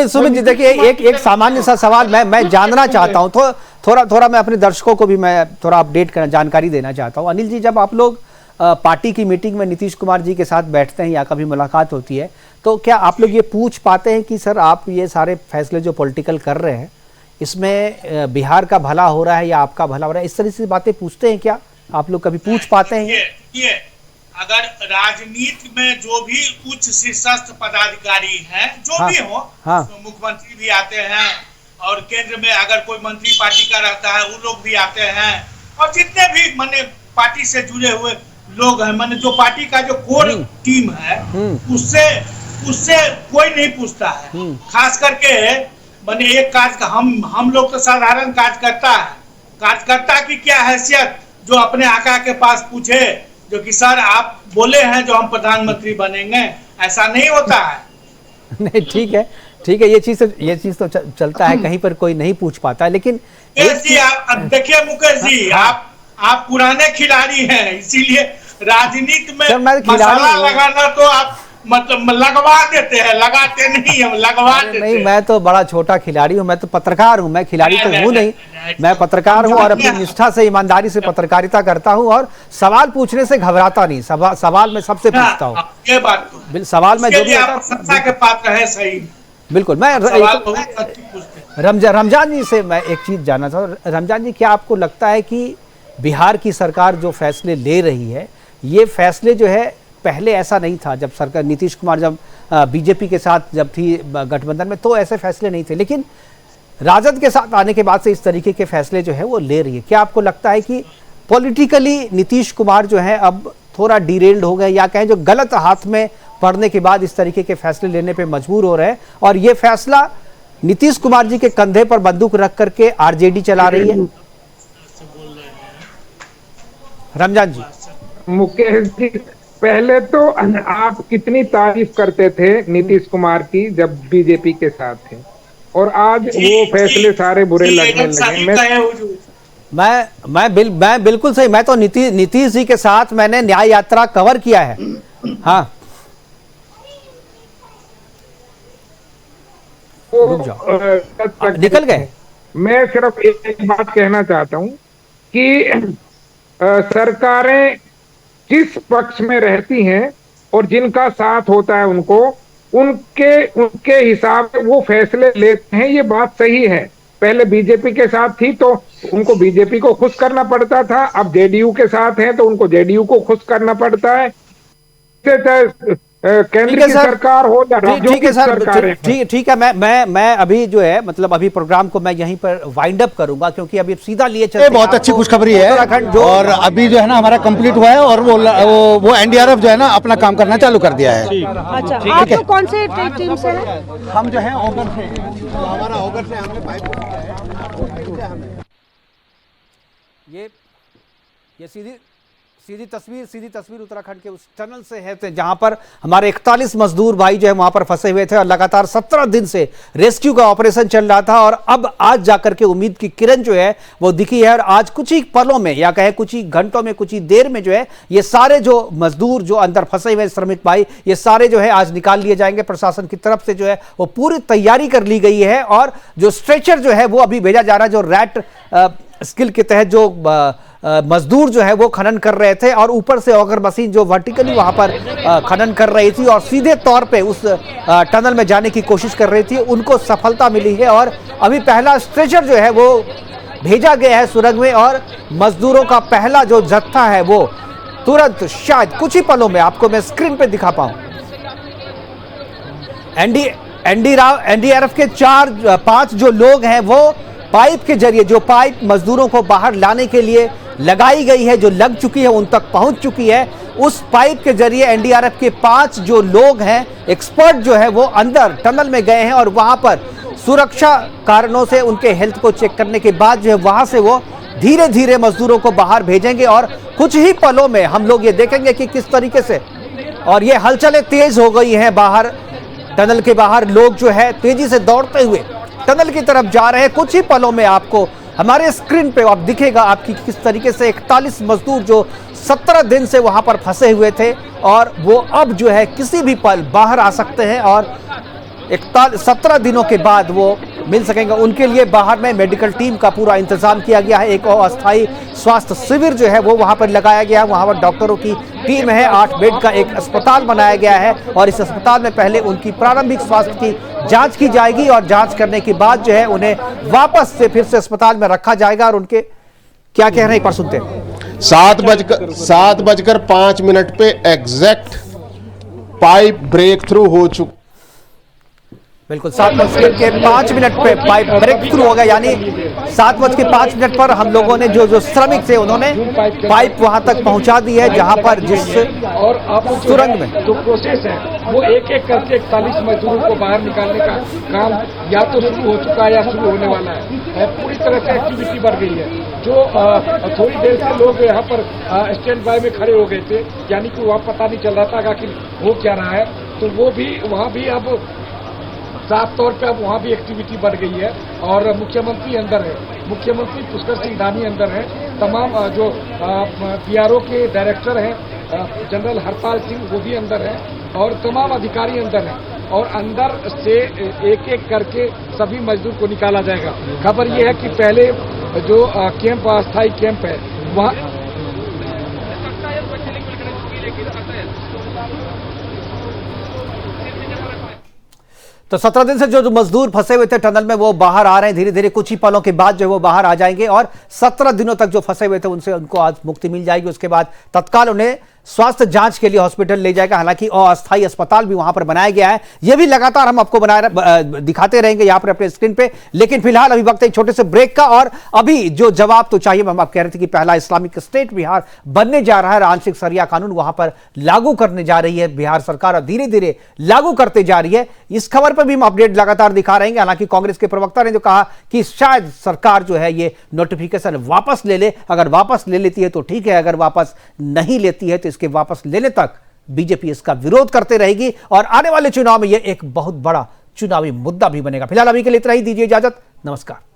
सुमित जी, देखिए एक सामान्य सा सवाल मैं जानना चाहता हूँ, तो थोड़ा मैं अपने दर्शकों को भी मैं थोड़ा अपडेट करना, जानकारी देना चाहता हूँ। अनिल जी, जब आप लोग पार्टी की मीटिंग में नीतीश कुमार जी के साथ बैठते हैं या कभी मुलाकात होती है, तो क्या आप लोग ये पूछ पाते हैं कि सर आप ये सारे फैसले जो पॉलिटिकल कर रहे हैं, इसमें बिहार का भला हो रहा है या आपका भला हो रहा है? इस तरह से बातें पूछते हैं क्या आप लोग, कभी पूछ पाते हैं? ये अगर राजनीति में जो भी उच्च शीर्षस्थ पदाधिकारी हैं, जो भी हो, तो मुख्यमंत्री भी आते हैं और केंद्र में अगर कोई मंत्री पार्टी का रहता है, वो लोग भी आते हैं, और जितने भी माने पार्टी से जुड़े हुए लोग हैं, माने जो पार्टी का जो कोर टीम है, उससे कोई नहीं पूछता है। खास करके माने एक कार्य का हम लोग तो साधारण कार्यकर्ता की क्या हैसियत जो अपने आका के पास पूछे, जो कि सर आप बोले हैं जो हम प्रधानमंत्री बनेंगे, ऐसा नहीं होता है। नहीं, ठीक है, ये चीज तो चलता है, कहीं पर कोई नहीं पूछ पाता है। लेकिन देखिए मुकेश जी, आप पुराने खिलाड़ी हैं, इसीलिए राजनीति में मसाला लगाना तो आप मतलब लगवा देते हैं, लगाते नहीं, हम लगवा देते हैं। नहीं, मैं तो बड़ा छोटा खिलाड़ी हूँ, मैं तो पत्रकार हूँ, मैं खिलाड़ी तो हूँ नहीं, मैं पत्रकार हूँ और अपनी निष्ठा से, ईमानदारी से पत्रकारिता करता हूँ और सवाल पूछने से घबराता नहीं। सवाल मैं सबसे पूछता हूँ, ये बात तो सवाल में जो भी के पात्र है, सही, बिल्कुल। मैं रमजान जी से मैं एक चीज जानना चाहता हूँ। रमजान जी, क्या आपको लगता है कि बिहार की सरकार जो फैसले ले रही है, ये फैसले जो है पहले ऐसा नहीं था, जब सरकार नीतीश कुमार जब बीजेपी के साथ जब थी गठबंधन में, तो ऐसे फैसले नहीं थे, लेकिन राजद के साथ आने के बाद से इस तरीके के फैसले जो है वो ले रही है। क्या आपको लगता है कि पॉलिटिकली नीतीश कुमार जो है अब थोड़ा डिरेल्ड हो गए, या कहें जो गलत हाथ में पड़ने के बाद इस तरीके के फैसले लेने पे मजबूर हो रहे हैं, और ये फैसला नीतीश कुमार जी के कंधे पर बंदूक रख करके आरजेडी चला रही है? रमजान जी। मुकेश जी, पहले तो आप कितनी तारीफ करते थे नीतीश कुमार की जब बीजेपी के साथ थे, और आज वो फैसले सारे बुरे लगने लगे। मैं बिल्कुल सही, मैं तो नीतीश जी के साथ मैंने न्याय यात्रा कवर किया है। हाँ, निकल गए। मैं सिर्फ एक बात कहना चाहता हूँ कि सरकारें किस पक्ष में रहती हैं और जिनका साथ होता है उनके हिसाब से वो फैसले लेते हैं, ये बात सही है। पहले बीजेपी के साथ थी तो उनको बीजेपी को खुश करना पड़ता था, अब जेडीयू के साथ हैं तो उनको जेडीयू को खुश करना पड़ता है। केंद्र की सरकार हो या राज्यों की सरकार है। ठीक है, मैं अभी जो है मतलब अभी प्रोग्राम को मैं यहीं पर वाइंड अप करूंगा, क्योंकि अभी सीधा लिए चलते हैं। बहुत अच्छी खुशखबरी है, और अभी जो है ना हमारा कंप्लीट हुआ है, और वो एनडीआरएफ जो है ना अपना काम करना चालू कर दिया है। अच्छा, आप तो कौन से टीम से हैं? हम जो है ओगर से, हमारा ओगर से हमने पाइप ये सीधी तस्वीर उत्तराखंड के उस टनल से है जहां पर हमारे 41 मजदूर भाई जो है वहां पर फंसे हुए थे, और लगातार 17 दिन से रेस्क्यू का ऑपरेशन चल रहा था, और अब आज जाकर के उम्मीद की किरण जो है वो दिखी है। और आज कुछ ही पलों में, या कहे कुछ ही घंटों में, कुछ ही देर में जो है ये सारे जो मजदूर जो अंदर फंसे हुए श्रमिक भाई, ये सारे जो है आज निकाल लिए जाएंगे। प्रशासन की तरफ से जो है वो पूरी तैयारी कर ली गई है, और जो स्ट्रेचर जो है वो अभी भेजा जा रहा है। जो रैट स्किल के तहत जो मजदूर जो है वो खनन कर रहे थे, और ऊपर से ऑगर मशीन जो वर्टिकली वहां पर खनन कर रही थी और सीधे तौर पे उस टनल में जाने की कोशिश कर रही थी, उनको सफलता मिली है। और अभी पहला स्ट्रेचर जो है वो भेजा गया है सुरंग में, और मजदूरों का पहला जो जत्था है वो तुरंत शायद कुछ ही पलों में आपको मैं स्क्रीन पे दिखा पाऊं। एनडीआरएफ के 5 जो लोग हैं वो पाइप के जरिए, जो पाइप मजदूरों को बाहर लाने के लिए लगाई गई है, जो लग चुकी है, उन तक पहुंच चुकी है, उस पाइप के जरिए एनडीआरएफ के 5 जो लोग हैं, एक्सपर्ट जो है वो अंदर टनल में गए हैं, और वहां पर सुरक्षा कारणों से उनके हेल्थ को चेक करने के बाद जो है वहां से वो धीरे धीरे मजदूरों को बाहर भेजेंगे। और कुछ ही पलों में हम लोग ये देखेंगे कि किस तरीके से, और ये हलचलें तेज हो गई हैं बाहर, टनल के बाहर लोग जो है तेजी से दौड़ते हुए टनल की तरफ जा रहे हैं। कुछ ही पलों में आपको हमारे स्क्रीन पे आप दिखेगा आपकी किस तरीके से 41 मजदूर जो 17 दिन से वहां पर फंसे हुए थे, और वो अब जो है किसी भी पल बाहर आ सकते हैं, और 17 दिनों के बाद वो मिल सकेंगे। उनके लिए बाहर में मेडिकल टीम का पूरा इंतजाम किया गया है। एक अस्थायी स्वास्थ्य शिविर जो है वो वहां पर लगाया गया है, वहां पर डॉक्टरों की टीम है, 8 बेड का एक अस्पताल बनाया गया है, और इस अस्पताल में पहले उनकी प्रारंभिक स्वास्थ्य की जांच की जाएगी, और जांच करने के बाद जो है उन्हें वापस से फिर से अस्पताल में रखा जाएगा। और उनके क्या कह रहे हैं एक बार सुनते हैं। 7:05 पे एग्जैक्ट पाइप ब्रेक थ्रू हो चुका। बिल्कुल 7:05 पे पाइप ब्रेक थ्रू हो गया, यानी 7:05 पर हम लोगों ने जो श्रमिक थे उन्होंने पाइप वहां तक पहुंचा दी है, जहां पर जिस और अब सुरंग में जो प्रोसेस है वो एक एक करके 41 मजदूरों को बाहर निकालने का काम या तो शुरू हो चुका है या शुरू होने वाला है। पूरी तरह से एक्टिविटी बढ़ गई है। जो थोड़ी देर से लोग यहाँ पर स्टैंड बाय में खड़े हो गए थे, यानी कि वहाँ पता नहीं चल रहा था आखिर हो क्या रहा है, तो वो भी वहाँ भी अब साफ तौर पे अब वहाँ भी एक्टिविटी बढ़ गई है। और मुख्यमंत्री अंदर है, मुख्यमंत्री पुष्कर सिंह धामी अंदर है, तमाम जो पीआरओ के डायरेक्टर हैं जनरल हरपाल सिंह वो भी अंदर है, और तमाम अधिकारी अंदर हैं, और अंदर से एक एक करके सभी मजदूर को निकाला जाएगा। खबर ये है कि पहले जो कैंप अस्थायी कैंप है वहाँ तो 17 दिन से जो मजदूर फंसे हुए थे टनल में वो बाहर आ रहे हैं धीरे धीरे। कुछ ही पलों के बाद जो वो बाहर आ जाएंगे, और 17 दिनों तक जो फंसे हुए थे उनको आज मुक्ति मिल जाएगी। उसके बाद तत्काल उन्हें स्वास्थ्य जांच के लिए हॉस्पिटल ले जाएगा। हालांकि अस्थायी अस्पताल भी वहां पर बनाया गया है, यह भी लगातार हम आपको दिखाते रहेंगे यहां पर अपने स्क्रीन पे। लेकिन फिलहाल अभी वक्त एक छोटे से ब्रेक का, और अभी जो जवाब तो चाहिए, हम आप कह रहे थे कि पहला इस्लामिक स्टेट बिहार बनने जा रहा है, आंशिक शरिया कानून वहां पर लागू करने जा रही है बिहार सरकार, और धीरे धीरे लागू करते जा रही है। इस खबर पर भी हम अपडेट लगातार दिखा रहेंगे। हालांकि कांग्रेस के प्रवक्ता ने जो कहा कि शायद सरकार जो है ये नोटिफिकेशन वापस ले ले, अगर वापस ले लेती है तो ठीक है, अगर वापस नहीं लेती है तो इसके वापस लेने तक बीजेपी इसका विरोध करते रहेगी, और आने वाले चुनाव में यह एक बहुत बड़ा चुनावी मुद्दा भी बनेगा। फिलहाल अभी के लिए इतना ही, दीजिए इजाजत, नमस्कार।